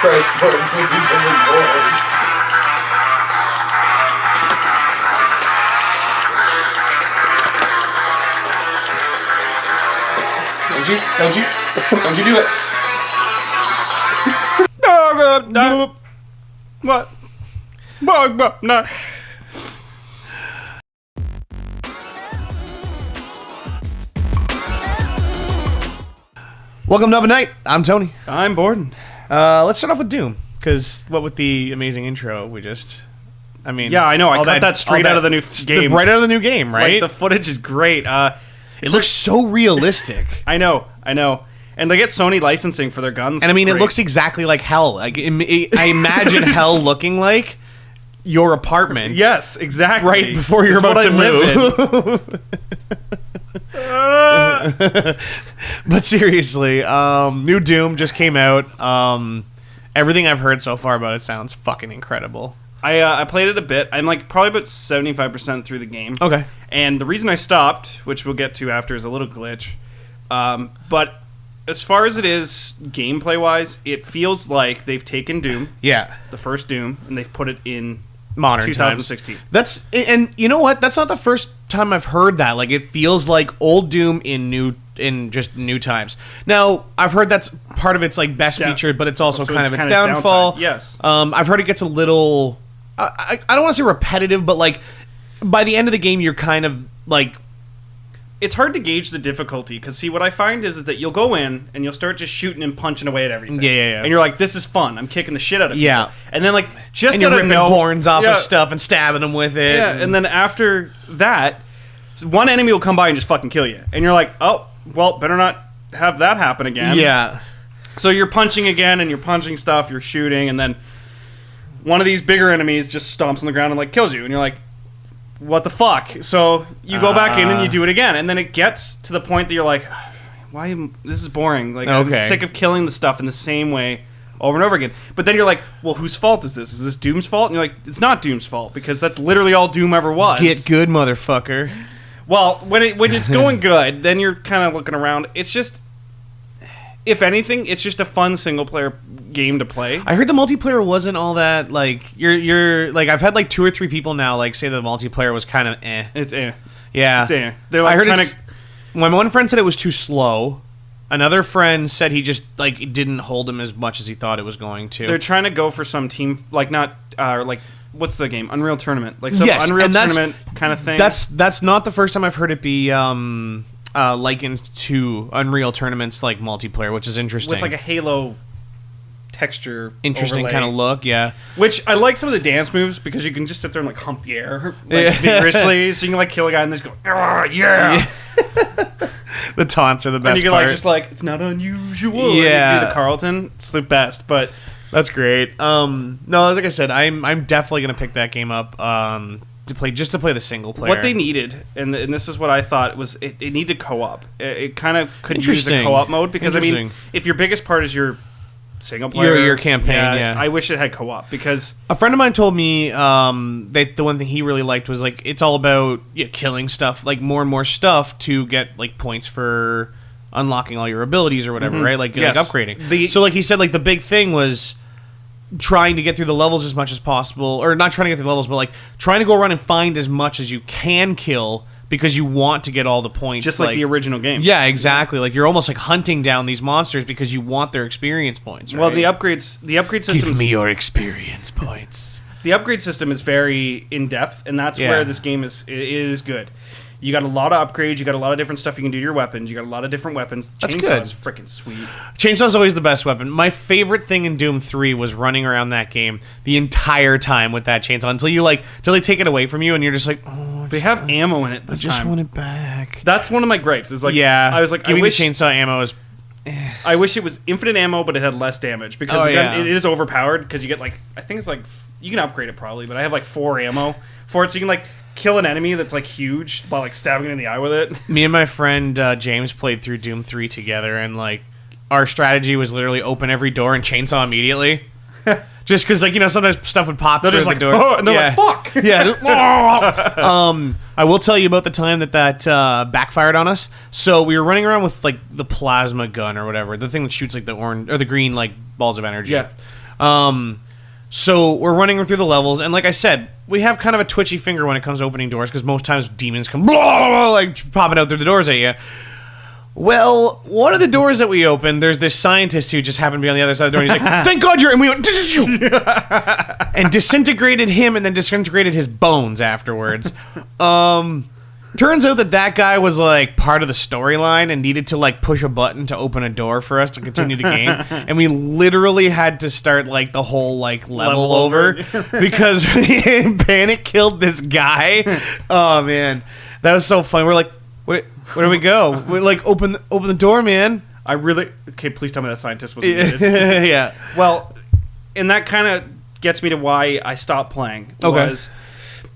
Christ, Borden, we need to move forward. Don't you do it. No. What? No. Welcome to Up at Night. I'm Tony. I'm Borden. Let's start off with Doom, because what with the amazing intro, Yeah, I know. I cut that straight out of the new game. Right out of the new game, right? Like, the footage is great. It looks so realistic. I know. And they get Sony licensing for their guns. And I mean, great. It looks exactly like hell. Like I imagine hell looking like your apartment. Yes, exactly. Right before you're about to move. But seriously, new Doom just came out. Everything I've heard so far about it sounds fucking incredible. I played it a bit. I'm like probably about 75% through the game. Okay. And the reason I stopped, which we'll get to after, is a little glitch. But as far as it is gameplay-wise, it feels like they've taken Doom, the first Doom, and they've put it in modern 2016. Times. And you know what? That's not the first time I've heard that. Like, it feels like old Doom in just new times. Now, I've heard that's part of its like best feature, but it's also kind of its downfall. Downside. Yes. I've heard it gets a little. I don't want to say repetitive, but like by the end of the game, you're kind of like. It's hard to gauge the difficulty, because, see, what I find is that you'll go in, and you'll start just shooting and punching away at everything. Yeah. And you're like, this is fun. I'm kicking the shit out of people. Yeah. And then, like, just and you're ripping know, horns off of stuff and stabbing them with it. Yeah, and then after that, one enemy will come by and just fucking kill you. And you're like, oh, well, better not have that happen again. Yeah. So you're punching again, and you're punching stuff, you're shooting, and then one of these bigger enemies just stomps on the ground and, like, kills you. And you're like, what the fuck? So you go back in and you do it again, and then it gets to the point that you're like, why? This is boring. Like, I'm sick of killing the stuff in the same way over and over again. But then you're like, well, whose fault is this? Is this Doom's fault? And you're like, it's not Doom's fault, because that's literally all Doom ever was. Get good, motherfucker. Well, when it's going good, then you're kind of looking around. It's just, if anything, it's just a fun single player game to play. I heard the multiplayer wasn't all that, like, you're like, I've had like 2 or 3 people now like say the multiplayer was kind of eh. It's eh. Yeah. It's eh. They're like, I heard my one friend said it was too slow. Another friend said he just like it didn't hold him as much as he thought it was going to. They're trying to go for some team, like, not like, what's the game? Unreal Tournament. Like some Unreal Tournament kind of thing. That's not the first time I've heard it be likened to Unreal Tournament's like multiplayer, which is interesting. With like a Halo texture interesting kind of look, yeah. Which I like some of the dance moves, because you can just sit there and like hump the air like vigorously, so you can like kill a guy and just go, yeah. The taunts are the best. And you can part. like just like, it's not unusual. Yeah. And you do the Carlton. It's the best, but that's great. No, like I said, I'm definitely gonna pick that game up to play the single player. What they needed, and this is what I thought, was it needed co-op. It kind of could use the co-op mode, because I mean, if your biggest part is your single player, your campaign, yeah. I wish it had co-op, because a friend of mine told me that the one thing he really liked was like it's all about killing stuff, like more and more stuff to get like points for unlocking all your abilities or whatever, right? Like, like upgrading. So like he said, like the big thing was trying to get through the levels as much as possible, or not trying to get through the levels, but like trying to go around and find as much as you can kill, because you want to get all the points, just like the original game. Yeah, exactly. Like you're almost like hunting down these monsters because you want their experience points. Right? Well, the upgrade system. Give me your experience points. The upgrade system is very in depth, and that's where this game is good. You got a lot of upgrades. You got a lot of different stuff you can do to your weapons. You got a lot of different weapons. The chainsaw is freaking sweet. Chainsaw's always the best weapon. My favorite thing in Doom 3 was running around that game the entire time with that chainsaw until they take it away from you and you're just like, oh, they have ammo in it this time. I just want it back. That's one of my gripes. Is like, I was like, giving the chainsaw ammo is. I wish it was infinite ammo, but it had less damage, because the gun, it is overpowered, because you get like, I think it's like, you can upgrade it probably, but I have like 4 ammo for it, so you can like kill an enemy that's like huge by like stabbing it in the eye with it. Me and my friend James played through Doom 3 together, and like our strategy was literally open every door and chainsaw immediately. Just because, like, sometimes stuff would pop through the door. Oh, and they're like, fuck! Yeah. I will tell you about the time that backfired on us. So we were running around with, like, the plasma gun or whatever, the thing that shoots, like, the orange or the green, like, balls of energy. Yeah. So we're running through the levels, and like I said, we have kind of a twitchy finger when it comes to opening doors, because most times demons come blah, blah, blah, like popping out through the doors at you. Well, one of the doors that we opened, there's this scientist who just happened to be on the other side of the door, and he's like, thank God you're... And we went... and disintegrated him, and then disintegrated his bones afterwards. Turns out that guy was, like, part of the storyline and needed to, like, push a button to open a door for us to continue the game. And we literally had to start, like, the whole, like, level over because Panic killed this guy. Oh, man. That was so funny. We're like, wait, where do we go? We like, open the door, man. Okay, please tell me that scientist was muted. Yeah. Well, and that kind of gets me to why I stopped playing. Okay. Was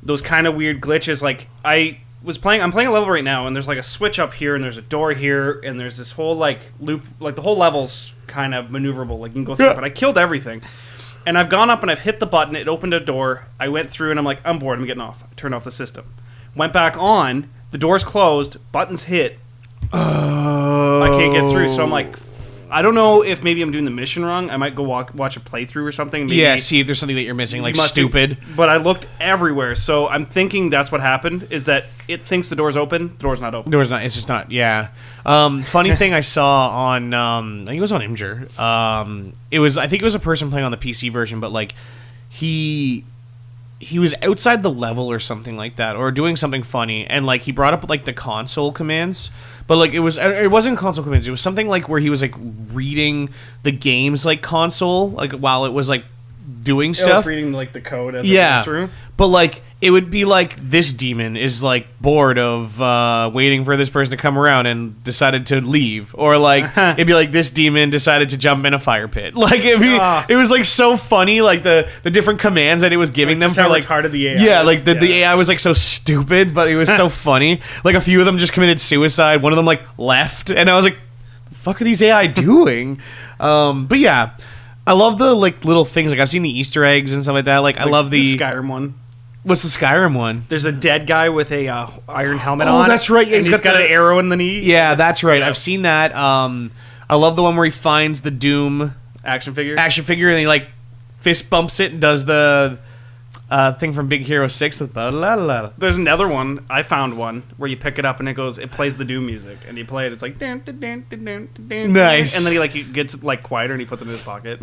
those kind of weird glitches. Like, I'm playing a level right now, and there's like a switch up here, and there's a door here, and there's this whole like loop, like the whole level's kind of maneuverable, like you can go through it, but I killed everything. And I've gone up and I've hit the button, it opened a door, I went through and I'm like, I'm bored, I'm getting off. I turned off the system. Went back on, the door's closed, buttons hit. I can't get through, so I'm like, I don't know if maybe I'm doing the mission wrong. I might go watch a playthrough or something. Maybe yeah, see, there's something that you're missing, like stupid. But I looked everywhere, so I'm thinking that's what happened, is that it thinks the door's open, the door's not open. The door's not, it's just not, yeah. Funny thing I saw on, I think it was on Imgur. I think it was a person playing on the PC version, but like, he was outside the level or something like that, or doing something funny, and like he brought up like the console commands, but like it wasn't console commands. It was something like where he was like reading the game's like console, like while it was like doing stuff. I was reading like the code as it went through. But like it would be like this demon is like bored of waiting for this person to come around and decided to leave, or like it'd be like this demon decided to jump in a fire pit. Like it was like so funny, like the different commands that it was giving them for like retarded the AI. Yeah, like the AI was like so stupid, but it was so funny. Like a few of them just committed suicide. One of them like left, and I was like, "The fuck are these AI doing?" But yeah, I love the like little things. Like I've seen the Easter eggs and stuff like that. Like I love the Skyrim one. What's the Skyrim one? There's a dead guy with a iron helmet on. Oh, that's right. Yeah, and he's got an arrow in the knee. Yeah, that's right. I've seen that. I love the one where he finds the Doom action figure, and he like fist bumps it and does the thing from Big Hero 6. There's another one. I found one where you pick it up and it plays the Doom music, and you play it. It's like dun, dun, dun, dun, dun, dun, nice. And then he gets it like quieter and he puts it in his pocket.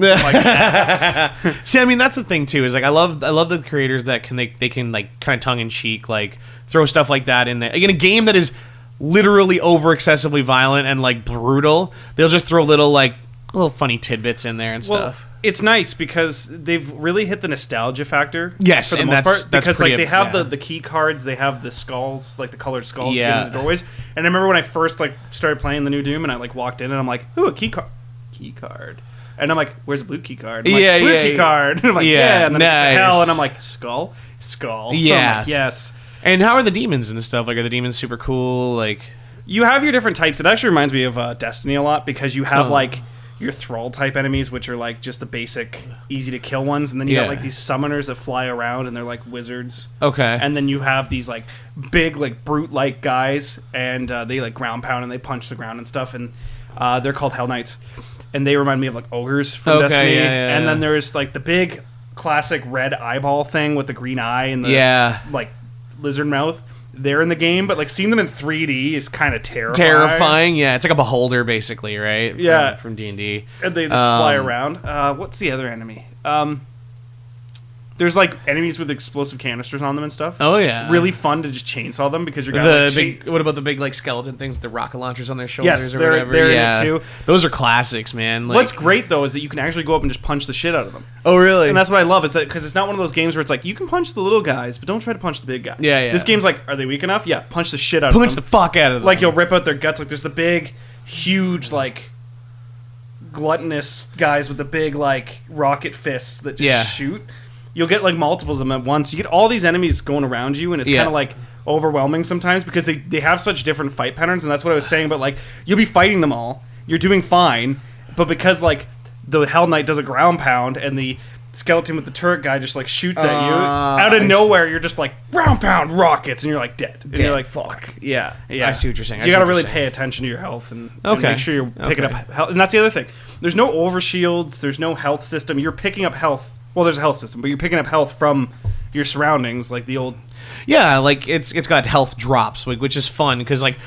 See, I mean that's the thing too. Is like I love the creators that they can like kind of tongue in cheek like throw stuff like that in there. Like, in a game that is literally over excessively violent and like brutal, they'll just throw little funny tidbits in there and stuff. It's nice because they've really hit the nostalgia factor. Yes, for the and most part. that's because pretty, like they have the key cards, they have the skulls, like the colored skulls to get in the doorways. And I remember when I first like started playing the new Doom, and I like walked in and I'm like, ooh, a key card. And I'm like, where's the blue key card? I'm like, blue key card. And I'm like, and then I get to hell, and I'm like, skull. Yeah, I'm like, yes. And how are the demons and stuff? Like, are the demons super cool? Like, you have your different types. It actually reminds me of Destiny a lot, because you have like your thrall type enemies, which are like just the basic easy to kill ones, and then you got like these summoners that fly around and they're like wizards. Okay. And then you have these like big like brute like guys, and they like ground pound and they punch the ground and stuff, and they're called Hell Knights, and they remind me of like ogres from Destiny. And then there's like the big classic red eyeball thing with the green eye and the like lizard mouth. They're in the game, but like seeing them in 3D is kind of terrifying. Yeah, it's like a beholder basically, right? From D&D. And they just fly around. What's the other enemy? There's like enemies with explosive canisters on them and stuff. Oh yeah, really fun to just chainsaw them because you're what about the big like skeleton things with the rocket launchers on their shoulders? Yes, or they're whatever? in it too. Those are classics, man. Like, what's great though is that you can actually go up and just punch the shit out of them. Oh really? And that's what I love, is that because it's not one of those games where it's like you can punch the little guys, but don't try to punch the big guy. Yeah. This game's like, are they weak enough? Yeah, punch the shit out of them. Punch the fuck out of them. Like you'll rip out their guts. Like there's the big, huge like gluttonous guys with the big like rocket fists that just shoot. You'll get like multiples of them at once. You get all these enemies going around you, and it's kind of like overwhelming sometimes because they have such different fight patterns, and that's what I was saying. But like you'll be fighting them all, you're doing fine, but because like the Hell Knight does a ground pound and the skeleton with the turret guy just like shoots at you out of nowhere. You're just like round pound rockets, and you're like dead. And you're like, fuck. Yeah. Yeah. I see what you're saying. So you got to really pay attention to your health and make sure you're picking up health. And that's the other thing. There's no overshields. There's no health system. You're picking up health. Well, there's a health system, but you're picking up health from your surroundings, like the old. Yeah, like it's got health drops, which is fun because like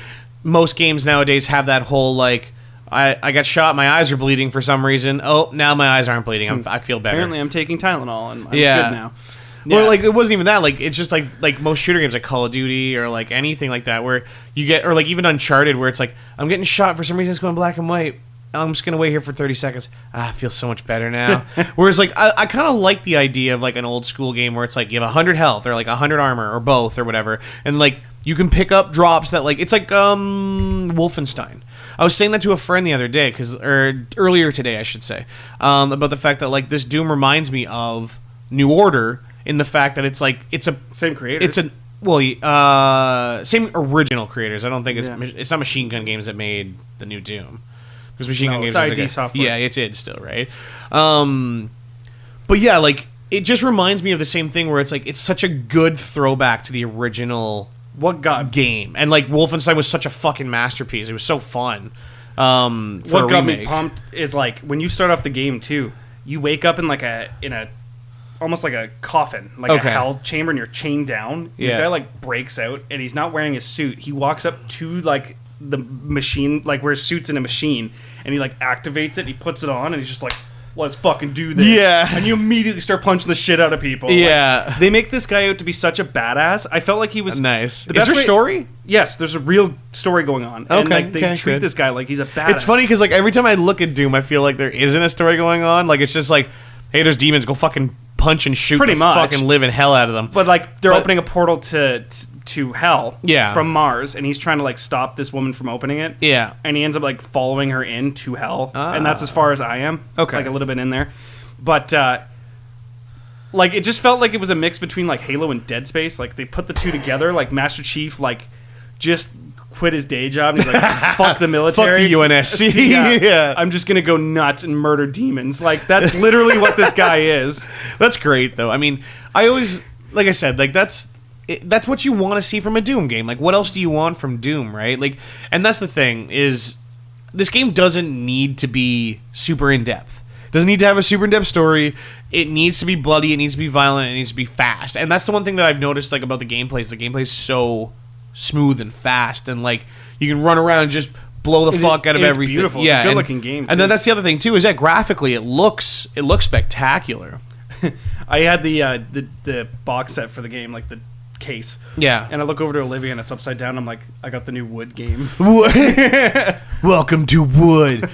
most games nowadays have that whole like I got shot, my eyes are bleeding for some reason. Oh, now my eyes aren't bleeding. I feel better. Apparently, I'm taking Tylenol and I'm good now. Or like it wasn't even that. Like it's just like most shooter games, like Call of Duty or like anything like that, where you get or like even Uncharted, where it's like I'm getting shot for some reason. It's going black and white. I'm just gonna wait here for 30 seconds. I feel so much better now. Whereas like I kind of like the idea of like an old school game where it's like you have 100 health or like 100 armor or both or whatever, and like you can pick up drops that like it's like Wolfenstein. I was saying that to a friend the other day, or earlier today, I should say, about the fact that like this Doom reminds me of New Order in the fact that it's like it's a same creator. It's a same original creaters. I don't think it's not Machine Gun Games that made the new Doom, because Machine Gun Games it's ID Software. Yeah, it's id still, right? But yeah, like it just reminds me of the same thing where it's like it's such a good throwback to the original. What got game, and like Wolfenstein was such a fucking masterpiece. It was so fun. What got me pumped is like when you start off the game too, you wake up in a almost like a coffin, like a hell chamber, and you're chained down. The guy like breaks out, and he's not wearing a suit. He walks up to like the machine, like where his suit's in a machine, and he like activates it. He puts it on, and he's just like, let's fucking do this. Yeah. And you immediately start punching the shit out of people. Yeah. Like, they make this guy out to be such a badass. I felt like he was... Nice. Is there a story? Yes, there's a real story going on. Okay, and like they treat this guy like he's a badass. It's funny because like every time I look at Doom, I feel like there isn't a story going on. Like it's just like, hey, there's demons, go fucking punch and shoot pretty much. Fucking living hell out of them. But like they're opening a portal to hell from Mars, and he's trying to like stop this woman from opening it. Yeah. And he ends up like following her into hell. And that's as far as I am. Okay. Like a little bit in there. But like it just felt like it was a mix between like Halo and Dead Space. Like they put the two together. Like Master Chief like just quit his day job. And he's like, fuck the military. Fuck the UNSC. Yeah. I'm just gonna go nuts and murder demons. Like that's literally what this guy is. That's great though. I mean, I always, like I said, like that's what you want to see from a Doom game. Like what else do you want from Doom, right? Like, and that's the thing is this game doesn't need to be super in depth. Doesn't need to have a super in-depth story. It needs to be bloody. It needs to be violent. It needs to be fast. And that's the one thing that I've noticed like about the gameplay is the gameplay is so smooth and fast, and like you can run around and just blow the fuck out of everything. It's beautiful. Yeah, it's a good-looking game. And then that's the other thing too is that graphically it looks spectacular. I had the box set for the game, like the case. Yeah. And I look over to Olivia and it's upside down. I'm like, I got the new Wood game. Welcome to Wood.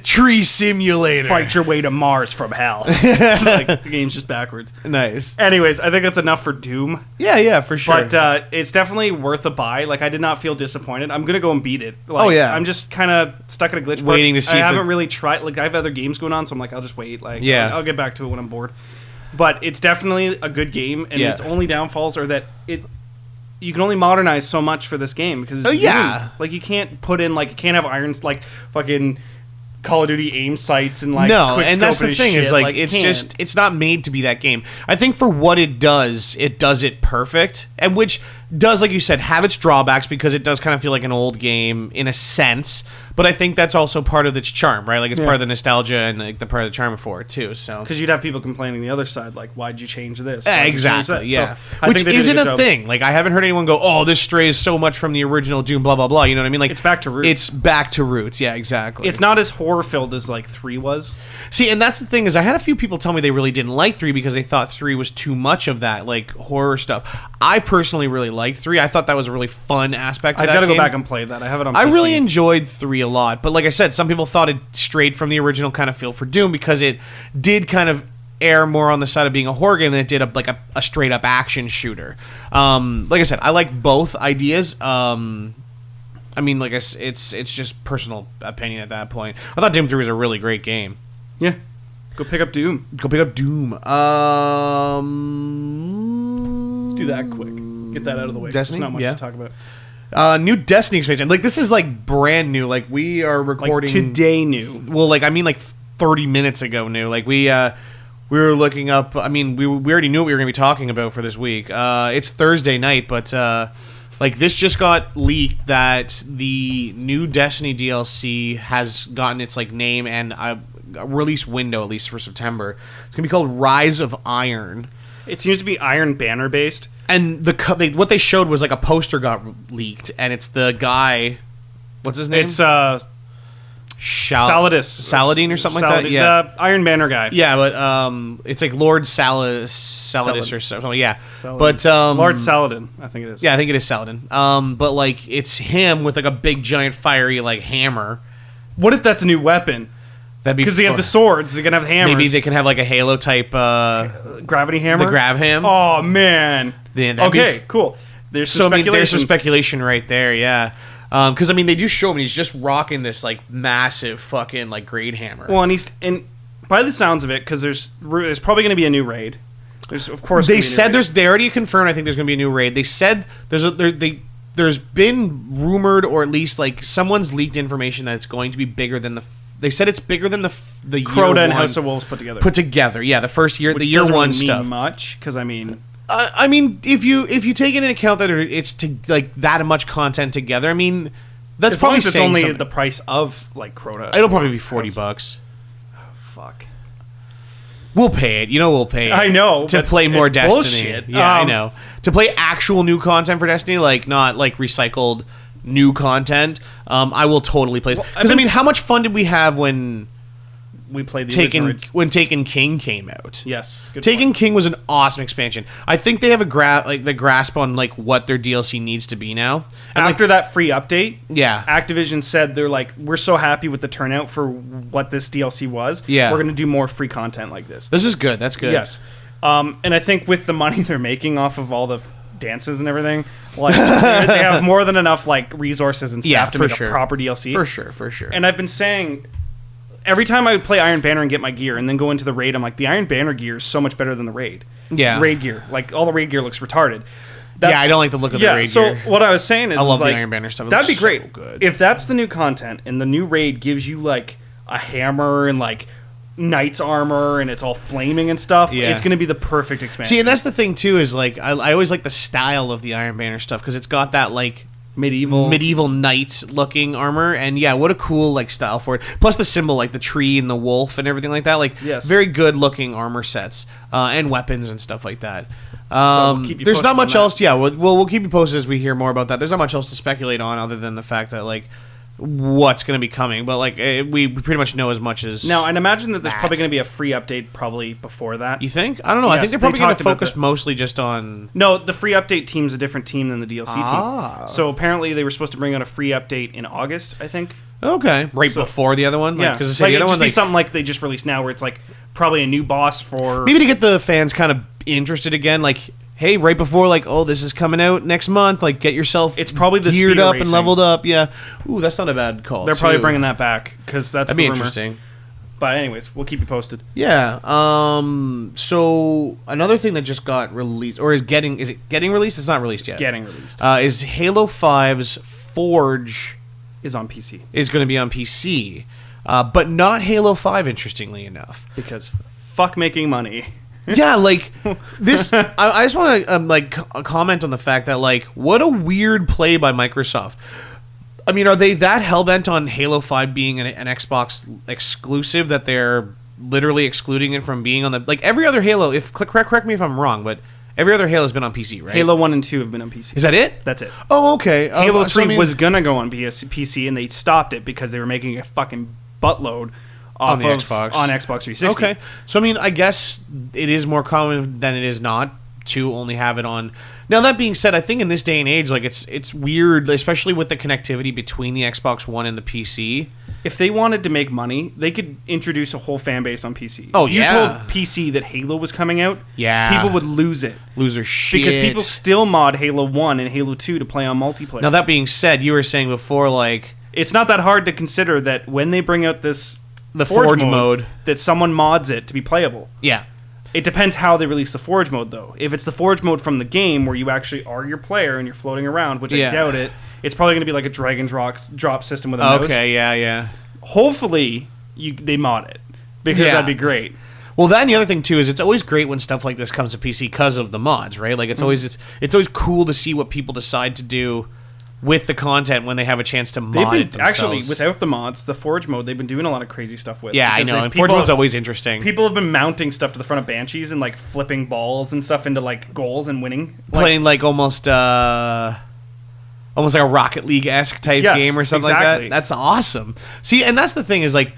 Tree simulator. Fight your way to Mars from hell. Like, the game's just backwards. Nice. Anyways, I think that's enough for Doom. Yeah, for sure. But it's definitely worth a buy. Like, I did not feel disappointed. I'm gonna go and beat it. Like, I'm just kind of stuck at a glitch. Waiting to see. I haven't really tried. Like, I have other games going on, so I'm like, I'll just wait. Like, I'll get back to it when I'm bored. But it's definitely a good game, and its only downfalls are that you can only modernize so much for this game because it's Doom. Like you can't put in like you can't have irons like fucking Call of Duty aim sights and like and that's the thing is like it's not made to be that game. I think for what it does it perfect, and which does, like you said, have its drawbacks because it does kind of feel like an old game in a sense. But I think that's also part of its charm, right? Like it's part of the nostalgia and like the part of the charm for it too. So because you'd have people complaining the other side, like, "Why'd you change this?" Exactly, yeah. So which isn't a thing. Like I haven't heard anyone go, "Oh, this strays so much from the original Doom." Blah blah blah. You know what I mean? Like it's back to roots. It's back to roots. Yeah, exactly. It's not as horror filled as like 3 was. See, and that's the thing is I had a few people tell me they really didn't like 3 because they thought 3 was too much of that like horror stuff. I personally really liked 3. I thought that was a really fun aspect of that game. I've got to go back and play that. I have it on PC. I really enjoyed 3 a lot, but like I said, some people thought it strayed from the original kind of feel for Doom because it did kind of err more on the side of being a horror game than it did a straight up action shooter. Like I said, I like both ideas. I mean, like it's just personal opinion at that point. I thought Doom 3 was a really great game. Yeah. Go pick up Doom. Let's do that quick. Get that out of the way. Destiny? There's not much to talk about. New Destiny expansion. Like this is like brand new. Like we are recording like today new. Well, like I mean like 30 minutes ago new. Like we we were looking up. I mean, we already knew what we were going to be talking about for this week. It's Thursday night, but like this just got leaked that the new Destiny DLC has gotten its like name and a release window, at least for September. It's going to be called Rise of Iron. It seems to be Iron Banner based. And what they showed was like a poster got leaked, and it's the guy. What's his name? It's Saladin or something like that. Yeah, the Iron Banner guy. Yeah, but it's like Lord Saladin or something. Yeah, Saladin. But Lord Saladin, I think it is. Yeah, I think it is Saladin. But like it's him with like a big giant fiery like hammer. What if that's a new weapon? That'd be because they have the swords. They're gonna have hammers. Maybe they can have like a Halo type gravity hammer. The grav ham. Oh man. Yeah, okay, cool. There's some speculation. There's some speculation right there. Yeah. Because I mean, they do show him. He's just rocking this like massive fucking like great hammer. Well, and by the sounds of it, because there's probably going to be a new raid. There's of course they said they already confirmed. I think there's going to be a new raid. They said there's been rumored, or at least like someone's leaked information that it's going to be bigger than the. They said it's bigger than the Crota and House of Wolves put together. Yeah, the first year, which the year doesn't one really mean stuff. Much because I mean. If you take into account that it's to like that much content together, I mean, that's probably it's saying only something. the price of like Crota. It'll probably be $40. Oh, fuck. We'll pay it. We'll pay it. I know to play more Destiny. Bullshit. Yeah, I know. To play actual new content for Destiny, like not like recycled new content. I will totally play because I mean, how much fun did we have when we played the when Taken King came out? Yes, Taken King was an awesome expansion. I think they have the grasp on like what their DLC needs to be now. And after that free update, yeah, Activision said they're like, we're so happy with the turnout for what this DLC was. Yeah, we're going to do more free content like this. This is good. That's good. Yes, and I think with the money they're making off of all the dances and everything, like they have more than enough like resources and staff to make a proper DLC. For sure. And I've been saying. Every time I would play Iron Banner and get my gear and then go into the raid, I'm like, the Iron Banner gear is so much better than the raid. Yeah. Raid gear. Like, all the raid gear looks retarded. I don't like the look of the raid gear. So, what I was saying is... I love like, the Iron Banner stuff. That'd be great. So good. If that's the new content and the new raid gives you, like, a hammer and, like, knight's armor and it's all flaming and stuff, it's going to be the perfect expansion. See, and that's the thing, too, is, like, I always like the style of the Iron Banner stuff because it's got that, like... medieval knight looking armor, and yeah, what a cool like style for it. Plus the symbol, like the tree and the wolf and everything like that, like very good looking armor sets and weapons and stuff like that. There's not much else. Yeah, we'll keep you posted as we hear more about that. There's not much else to speculate on other than the fact that like what's going to be coming, but like we pretty much know as much as now. I'd imagine that there's probably going to be a free update probably before that. You think? I don't know. Yes, I think they're probably going to focus mostly just on. No, the free update team's a different team than the DLC team. So apparently they were supposed to bring out a free update in August, I think. Okay, before the other one. Yeah, because like, it'd just be something like they just released now, where it's like probably a new boss for maybe to get the fans kind of interested again, like. Hey, right before, like, oh, this is coming out next month. Like, get yourself it's probably the geared up racing. And leveled up. Yeah. Ooh, that's not a bad call. They're probably bringing that back because that'd be rumor. Interesting. But anyways, we'll keep you posted. Yeah. So another thing that just got released, or is it getting released? It's not released yet. It's getting released. Is Halo 5's Forge is on PC. Is going to be on PC, but not Halo 5. Interestingly enough, because fuck making money. Yeah, like this. I just want to comment on the fact that like what a weird play by Microsoft. I mean, are they that hellbent on Halo 5 being an Xbox exclusive that they're literally excluding it from being on the like every other Halo? Correct me if I'm wrong, but every other Halo has been on PC, right? Halo 1 and 2 have been on PC. Is that it? That's it. Oh, okay. Halo 3 was gonna go on PC, and they stopped it because they were making a fucking buttload. On Xbox 360. Okay, so I mean, I guess it is more common than it is not to only have it on. Now that being said, I think in this day and age, like it's weird, especially with the connectivity between the Xbox One and the PC. If they wanted to make money, they could introduce a whole fan base on PC. Oh, if you told PC that Halo was coming out, people would lose it. Lose their shit. Because people still mod Halo 1 and Halo 2 to play on multiplayer. Now that being said, you were saying before, like it's not that hard to consider that when they bring out the Forge mode, that someone mods it to be playable. Yeah. It depends how they release the Forge mode, though. If it's the Forge mode from the game where you actually are your player and you're floating around, which I doubt it, it's probably going to be like a drag and drop system with a mouse. Okay, yeah. Hopefully, they mod it because that'd be great. Well, that and the other thing too is it's always great when stuff like this comes to PC because of the mods, right? Like it's always cool to see what people decide to do with the content when they have a chance to mod it themselves. Actually, without the mods, the Forge mode, they've been doing a lot of crazy stuff with. Yeah, I know. And Forge mode's always interesting. People have been mounting stuff to the front of Banshees and like flipping balls and stuff into like goals and winning. Playing like almost like a Rocket League-esque type game or something like that. That's awesome. See, and that's the thing is like,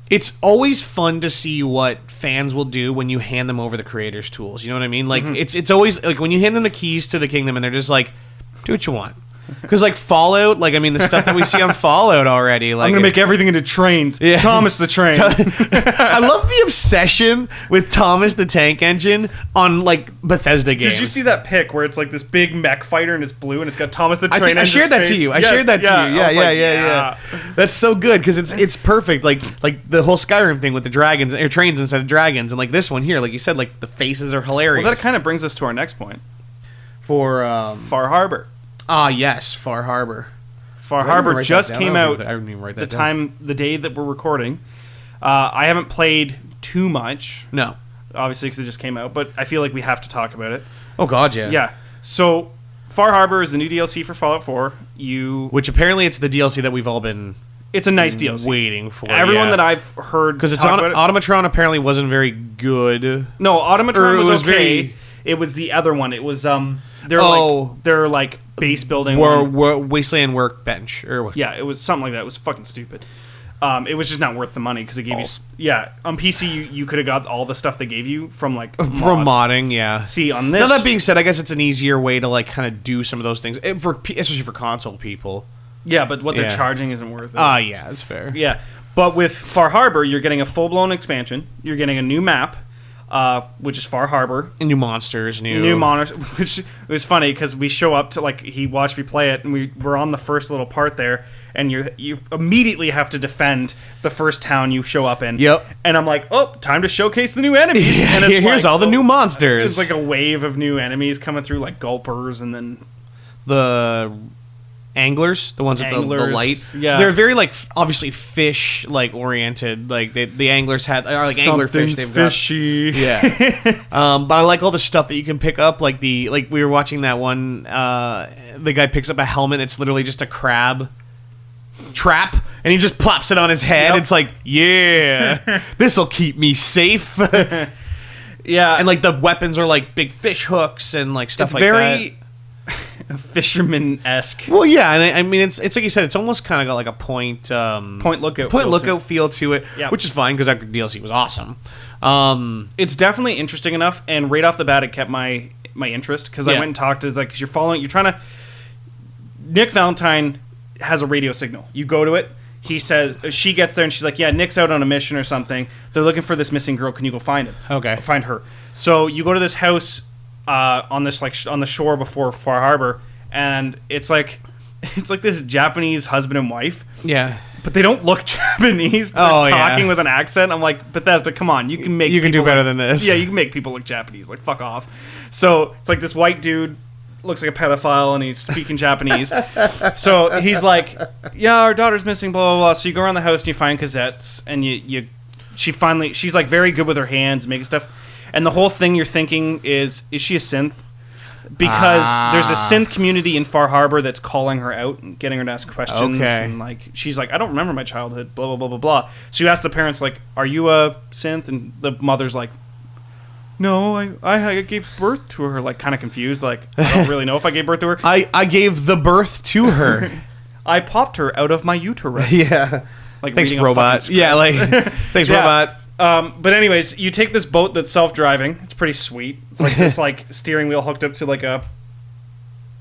it's always fun to see what fans will do when you hand them over the creators' tools. You know what I mean? Like it's always like when you hand them the keys to the kingdom and they're just like, do what you want. Because like Fallout, like I mean the stuff that we see on Fallout already, like I'm gonna make everything into trains. Yeah. Thomas the Train. I love the obsession with Thomas the Tank Engine on like Bethesda games. Did you see that pic where it's like this big mech fighter and it's blue and it's got Thomas the Train? I shared that to you. I shared that to you. Yeah. That's so good because it's perfect. Like the whole Skyrim thing with the dragons or trains instead of dragons, and like this one here, like you said, like the faces are hilarious. Well, that kind of brings us to our next point for Far Harbor. Ah, yes, Far Harbor. Far Harbor just came out. I didn't even write that down. The day that we're recording. I haven't played too much. No. Obviously, because it just came out, but I feel like we have to talk about it. Oh, God, yeah. Yeah. So, Far Harbor is the new DLC for Fallout 4. Which apparently it's the DLC that we've all been... It's a nice DLC. Waiting for. Everyone that I've heard because it's Automatron apparently wasn't very good. No, Automatron was okay. It was the other one. It was they're like base building Wasteland Workbench or yeah, it was something like that. It was fucking stupid. It was just not worth the money because it gave you on PC you could have got all the stuff they gave you from like mods. From modding. Yeah. See on this. Now that being said, I guess it's an easier way to like kind of do some of those things especially for console people. Yeah, but what they're charging isn't worth it. Yeah, that's fair. Yeah, but with Far Harbor, you're getting a full blown expansion. You're getting a new map. Which is Far Harbor. New monsters, new monsters. Which was funny because we show up to like he watched me play it, and we're on the first little part there, and you immediately have to defend the first town you show up in. Yep. And I'm like, oh, time to showcase the new enemies. And it's here's all the new monsters. It's like a wave of new enemies coming through, like gulpers, and then the anglers, the ones with the light. Yeah, they're very like obviously fish like oriented. Like the anglers are like anglerfish. They've fishy. Got, yeah. But I like all the stuff that you can pick up. Like we were watching that one. The guy picks up a helmet. It's literally just a crab trap, and he just plops it on his head. Yep. It's like, yeah, this'll keep me safe. Yeah, and like the weapons are like big fish hooks and like stuff like that. Fisherman-esque. Well, yeah, and I mean, it's like you said, it's almost kind of got like a point lookout feel to it, which is fine because that DLC was awesome. It's definitely interesting enough, and right off the bat, it kept my interest because I went and talked to like you're trying to. Nick Valentine has a radio signal. You go to it. He says she gets there and she's like, "Yeah, Nick's out on a mission or something. They're looking for this missing girl. Can you go find him? Okay, find her." So you go to this house. On this on the shore before Far Harbor, and it's like this Japanese husband and wife. Yeah, but they don't look Japanese. But they're talking with an accent. I'm like, Bethesda, come on, you can do better than this. Yeah, you can make people look Japanese. Like, fuck off. So it's like this white dude looks like a pedophile and he's speaking Japanese. So he's like, yeah, our daughter's missing. Blah blah blah. So you go around the house and you find cassettes, and she's like very good with her hands making stuff. And the whole thing you're thinking is she a synth? Because there's a synth community in Far Harbor that's calling her out and getting her to ask questions. Okay. And like she's like, I don't remember my childhood, blah, blah, blah, blah, blah. So you ask the parents, like, are you a synth? And the mother's like, no, I gave birth to her. Like, kind of confused. Like, I don't really know if I gave birth to her. I gave the birth to her. I popped her out of my uterus. Yeah. Like, thanks, robot. Yeah, like, thanks, robot. But anyways, you take this boat that's self-driving. It's pretty sweet. It's like this like steering wheel hooked up to like a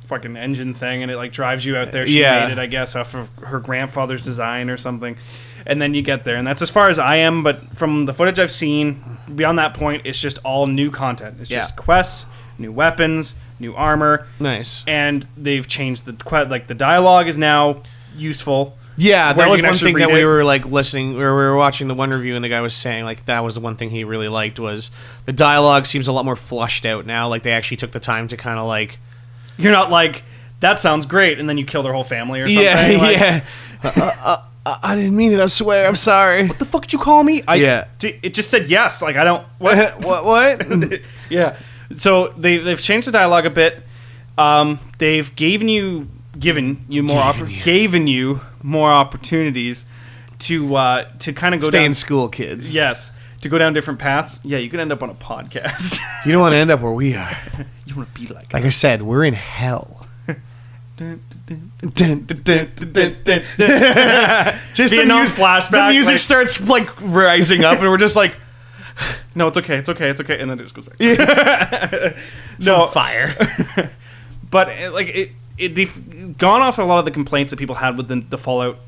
fucking engine thing, and it like drives you out there. She made it, I guess, off of her grandfather's design or something. And then you get there, and that's as far as I am. But from the footage I've seen, beyond that point, it's just all new content. It's just quests, new weapons, new armor. Nice. And they've changed the dialogue is now useful. Yeah, that was one thing that we were like listening, or we were watching the one review, and the guy was saying like that was the one thing he really liked was the dialogue seems a lot more flushed out now. Like they actually took the time to kind of like, you're not like that sounds great, and then you kill their whole family or something. Yeah, like, yeah. I didn't mean it. I swear. I'm sorry. What the fuck did you call me? Yeah. It just said yes. Like, I don't... What? What? Yeah. So they've changed the dialogue a bit. They've given you more opportunities to kind of go Stay down in school, kids. Yes, to go down different paths. Yeah, you could end up on a podcast. You don't want to end up where we are. You want to be like Like I said, we're in hell. Just Vietnam flashback. The music like, starts like rising up, and we're just like, no, it's okay, and then it just goes back. no fire. But they've gone off a lot of the complaints that people had with the Fallout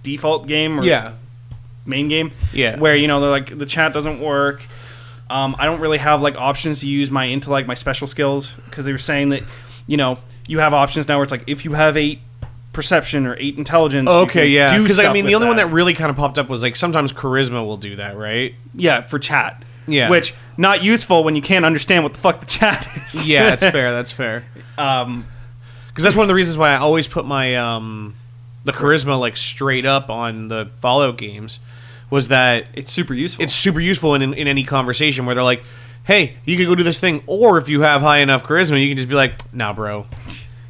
default game or main game. Yeah. Where, they're like, the chat doesn't work. I don't really have like options to use my intellect, my special skills, because they were saying that, you have options now where it's like, if you have 8 perception or 8 intelligence. Okay, yeah. Because the only one that really kind of popped up was like sometimes charisma will do that, right? Yeah, for chat. Yeah. Which, not useful when you can't understand what the fuck the chat is. Yeah, that's fair. That's fair. Because that's one of the reasons why I always put my the charisma like straight up on the Fallout games, was that it's super useful. It's super useful in any conversation where they're like, hey, you can go do this thing, or if you have high enough charisma, you can just be like, nah, bro,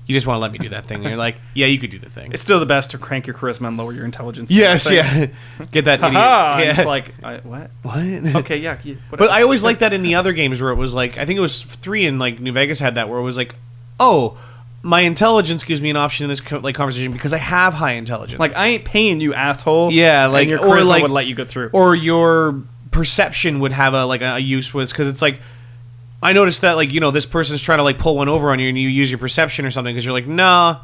you just want to let me do that thing. And you're like, yeah, you could do the thing. It's still the best to crank your charisma and lower your intelligence. Yes, yeah. Get that idiot. Yeah. Yeah. It's like, what? What? Okay, yeah. But I always liked that in the other games where it was like, I think it was 3 in like New Vegas had that, where it was like, oh, my intelligence gives me an option in this conversation because I have high intelligence. Like, I ain't paying you, asshole. Yeah, like, and your charisma would let you go through. Or your perception would have a use with, because it's like, I noticed that, like, this person's trying to, like, pull one over on you, and you use your perception or something, because you're like, nah,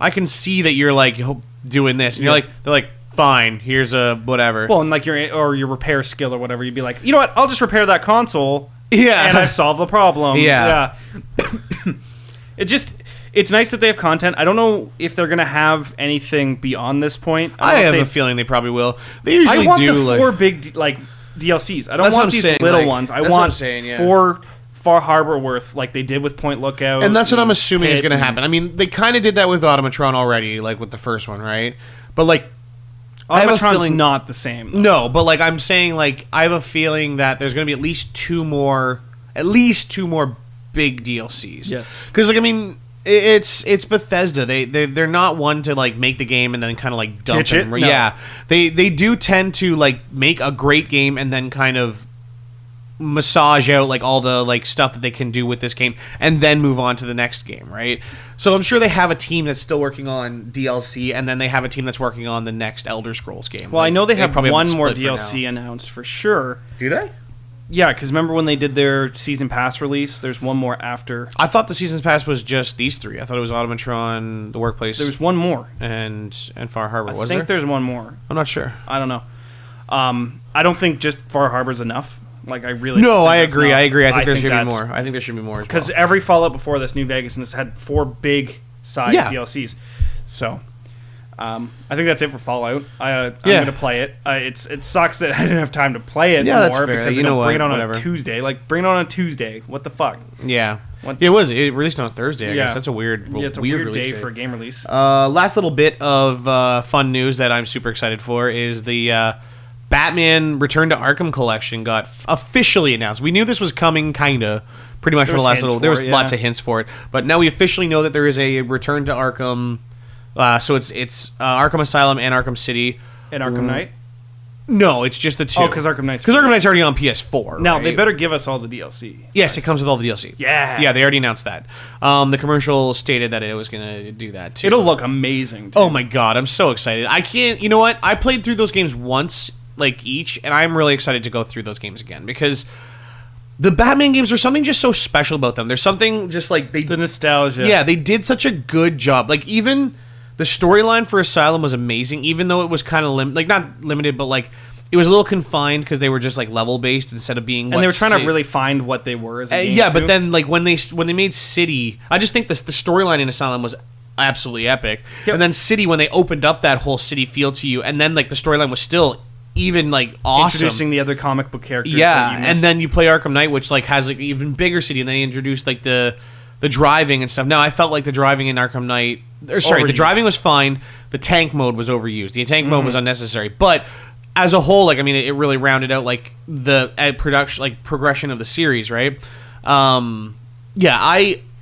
I can see that you're, like, doing this. And they're like, fine, here's a whatever. Well, and, like, your repair skill or whatever, you'd be like, you know what, I'll just repair that console. Yeah. And I've solved the problem. Yeah. It's nice that they have content. I don't know if they're going to have anything beyond this point. I have a feeling they probably will. They usually do. I want the 4 big, DLCs. I don't want these little ones. I want 4... Far Harbor worth, like they did with Point Lookout. And that's what I'm assuming is going to happen. I mean, they kind of did that with Automatron already, like with the first one, right? But like, Automatron's not the same, though. No, but like I'm saying, like I have a feeling that there's going to be at least two more big DLCs. Yes, because like I mean, it's Bethesda. They're not one to like make the game and then kind of like dump it. No. Yeah, they do tend to like make a great game and then kind of massage out like all the like stuff that they can do with this game and then move on to the next game, right? So I'm sure they have a team that's still working on DLC, and then they have a team that's working on the next Elder Scrolls game. Well, like, I know they have probably one more DLC announced for sure. Do they? Yeah, because remember when they did their Season Pass release? There's one more after. I thought the Season Pass was just these 3. I thought it was Automatron, The Workplace. There's one more. And Far Harbor, I think there's one more. I'm not sure. I don't know. I don't think just Far Harbor's enough. Like, I really No, I agree. I think there should be more. I think there should be more as well. Because every Fallout before this, New Vegas, and this had 4 big size DLCs. So, I think that's it for Fallout. I'm going to play it. It sucks that I didn't have time to play it more that's fair. because they don't bring it on a Tuesday. Like, bring it on a Tuesday. What the fuck? Yeah. It was. It released on a Thursday, I guess. That's a weird it's a weird day for a game release. Last little bit of fun news that I'm super excited for is the Batman Return to Arkham collection got officially announced. We knew this was coming, pretty much for the last little. There was lots of hints for it, but now we officially know that there is a Return to Arkham. So it's Arkham Asylum and Arkham City and Arkham Knight. No, it's just the 2. Oh, because Arkham Knight's already on PS4. Now right? They better give us all the DLC. Yes, it comes with all the DLC. Yeah, they already announced that. The commercial stated that it was going to do that too. It'll look amazing. Too. Oh my god, I'm so excited! I can't. You know what? I played through those games once, like each, and I'm really excited to go through those games again because the Batman games are something just so special about them. There's something just like the nostalgia. Yeah, they did such a good job. Like even the storyline for Asylum was amazing, even though it was kind of not limited, but like it was a little confined because they were just like level based instead of being. And they were trying to really find what they were as a game. Yeah, but then like when they made City, I just think the storyline in Asylum was absolutely epic. Yep. And then City, when they opened up that whole city feel to you, and then like the storyline was still even like awesome. Introducing the other comic book characters. Yeah, and then you play Arkham Knight, which like has like even bigger city, and then they introduced like the the driving and stuff. Now, I felt like the driving in Arkham Knight... the driving was fine. The tank mode was overused. The tank mode was unnecessary. But as a whole, like, I mean, it really rounded out, like, the progression of the series, right?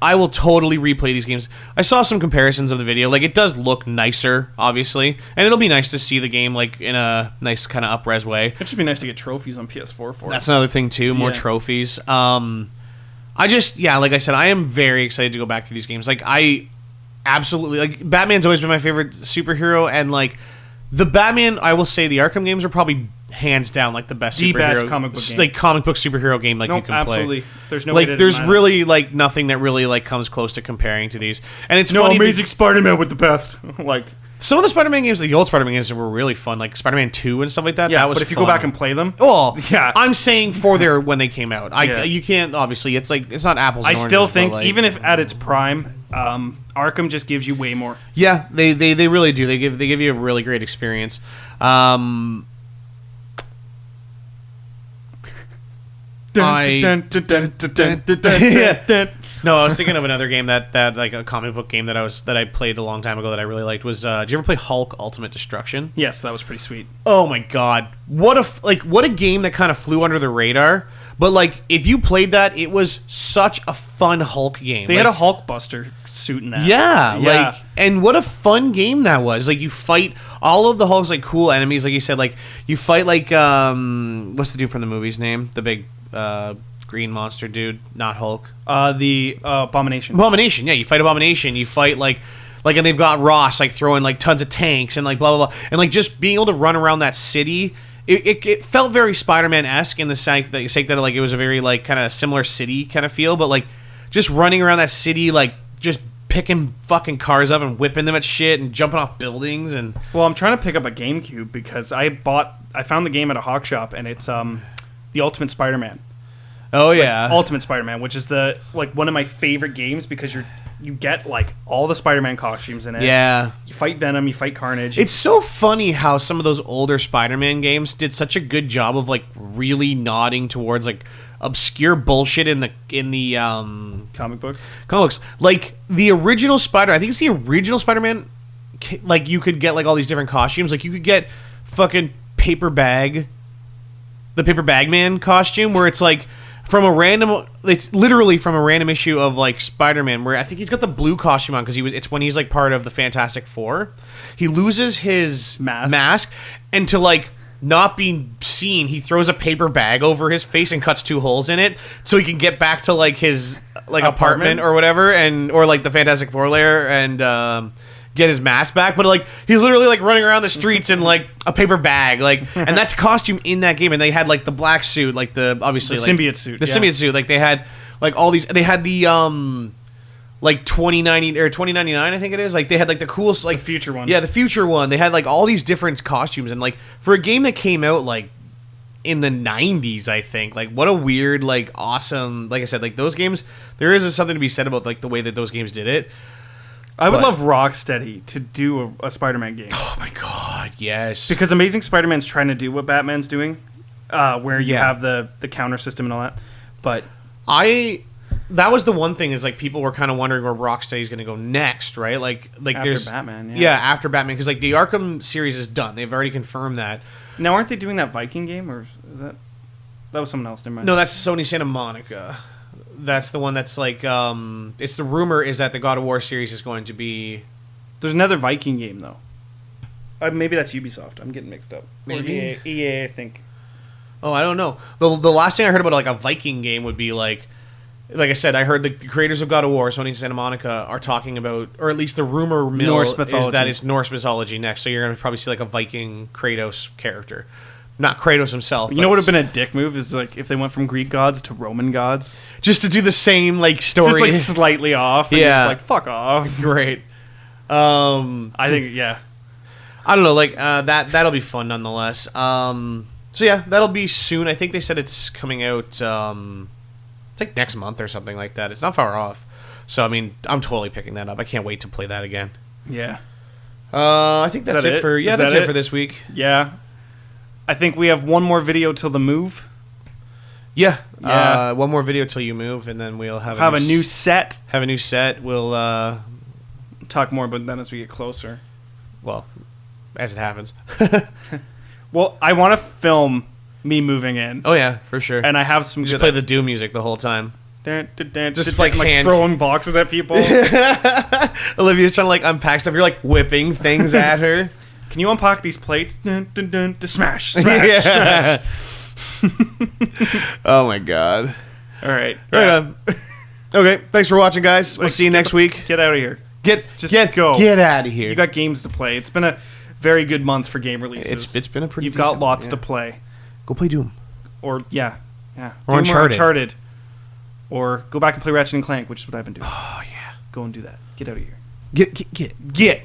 I will totally replay these games. I saw some comparisons of the video. Like, it does look nicer, obviously. And it'll be nice to see the game, like, in a nice kind of up-res way. It should be nice to get trophies on PS4 for it. That's another thing, too. More trophies. Like I said, I am very excited to go back to these games. Like, I absolutely... Like, Batman's always been my favorite superhero. And, like, the Batman, I will say, the Arkham games are probably... hands down, like the best comic book game. Like comic book superhero game, like you can absolutely. play. There's no way to there's really like nothing that really like comes close to comparing to these. And it's funny Amazing Spider-Man with the best. Like some of the Spider-Man games, the old Spider-Man games, were really fun, like Spider-Man 2 and stuff like that. Yeah, that was but if you fun. go back and play them, I'm saying when they came out, you can't obviously. It's like it's not apples. And I still think even if at its prime, Arkham just gives you way more. Yeah, they really do. They give you a really great experience. No, I was thinking of another game that like a comic book game that I played a long time ago that I really liked was. Did you ever play Hulk: Ultimate Destruction? Yes, that was pretty sweet. Oh my god, what a game that kind of flew under the radar. But like, if you played that, it was such a fun Hulk game. They had a Hulk Buster suit in that. Yeah, like, and what a fun game that was. Like, you fight all of the Hulk's like cool enemies, like you said. Like, you fight like what's the dude from the movie's name? The big green monster dude, not Hulk. The Abomination. Abomination, yeah. You fight Abomination. You fight like, and they've got Ross like throwing like tons of tanks and like blah blah blah, and like just being able to run around that city. It felt very Spider-Man-esque in the sake that like it was a very like kind of similar city kind of feel, but like just running around that city like just picking fucking cars up and whipping them at shit and jumping off buildings and. Well, I'm trying to pick up a GameCube because I found the game at a Hawk Shop and it's the Ultimate Spider-Man. Oh yeah, Ultimate Spider-Man, which is the like one of my favorite games because you get like all the Spider-Man costumes in it. Yeah, you fight Venom, you fight Carnage. It's so funny how some of those older Spider-Man games did such a good job of like really nodding towards like obscure bullshit in the comic books. Like the original I think it's the original Spider-Man. Like you could get like all these different costumes. Like you could get fucking the Paper Bag Man costume, where it's like it's literally from a random issue of like Spider-Man, where I think he's got the blue costume on because it's when he's like part of the Fantastic Four. He loses his mask, and to like not being seen, he throws a paper bag over his face and cuts 2 holes in it so he can get back to like his like apartment or whatever, or like the Fantastic Four lair and get his mask back. But like he's literally like running around the streets in like a paper bag, like, and that's costume in that game. And they had like the black suit, like the obviously the like, symbiote suit, symbiote suit. Like they had like all these. They had the like 2090 or 2099, I think it is. Like they had like the coolest like the future one. Yeah, the future one. They had like all these different costumes, and like for a game that came out like in the 90s, I think, like what a weird, like awesome, like I said, like those games, there is something to be said about like the way that those games did it. I would love Rocksteady to do a Spider-Man game. Oh my god, yes. Because Amazing Spider-Man's trying to do what Batman's doing, where you have the counter system and all that. But that was the one thing is like people were kind of wondering where Rocksteady's going to go next, right? Like after there's Batman, after Batman, because like the Arkham series is done. They've already confirmed that. Now, aren't they doing that Viking game, or is that was someone else? Never mind. No, that's Sony Santa Monica. That's the one that's like, it's the rumor is that the God of War series is going to be... There's another Viking game, though. Maybe that's Ubisoft. I'm getting mixed up. Maybe. Or EA, I think. Oh, I don't know. The last thing I heard about like a Viking game would be like I said, I heard the creators of God of War, Sony Santa Monica, are talking about, or at least the rumor mill Norse mythology. Is that it's Norse mythology next. So you're going to probably see like a Viking Kratos character. Not Kratos himself. You know what would have been a dick move is like if they went from Greek gods to Roman gods, just to do the same like story, just like slightly off. And yeah, just like fuck off. Great. I think I don't know. Like that'll be fun nonetheless. So yeah, that'll be soon. I think they said it's coming out. It's like next month or something like that. It's not far off. So I mean, I'm totally picking that up. I can't wait to play that again. Yeah. I think that's it for this week. Yeah. I think we have one more video till the move. Yeah. Yeah. One more video till you move, and then we'll have a new set. Have a new set. We'll talk more about that as we get closer. Well, as it happens. Well, I want to film me moving in. Oh yeah, for sure. And I have some. Just play the Doom music the whole time. Just like throwing boxes at people. Olivia's trying to like unpack stuff. You're like whipping things at her. Can you unpack these plates? Smash, smash. Oh my god. All right. Right on. Okay, thanks for watching, guys. We'll see you next week. Get out of here. Just go. Get out of here. You got games to play. It's been a very good month for game releases. It's been a pretty. You've got lots to play. Go play Doom. Or yeah. Or Uncharted. Or go back and play Ratchet and Clank, which is what I've been doing. Oh yeah. Go and do that. Get out of here. Get.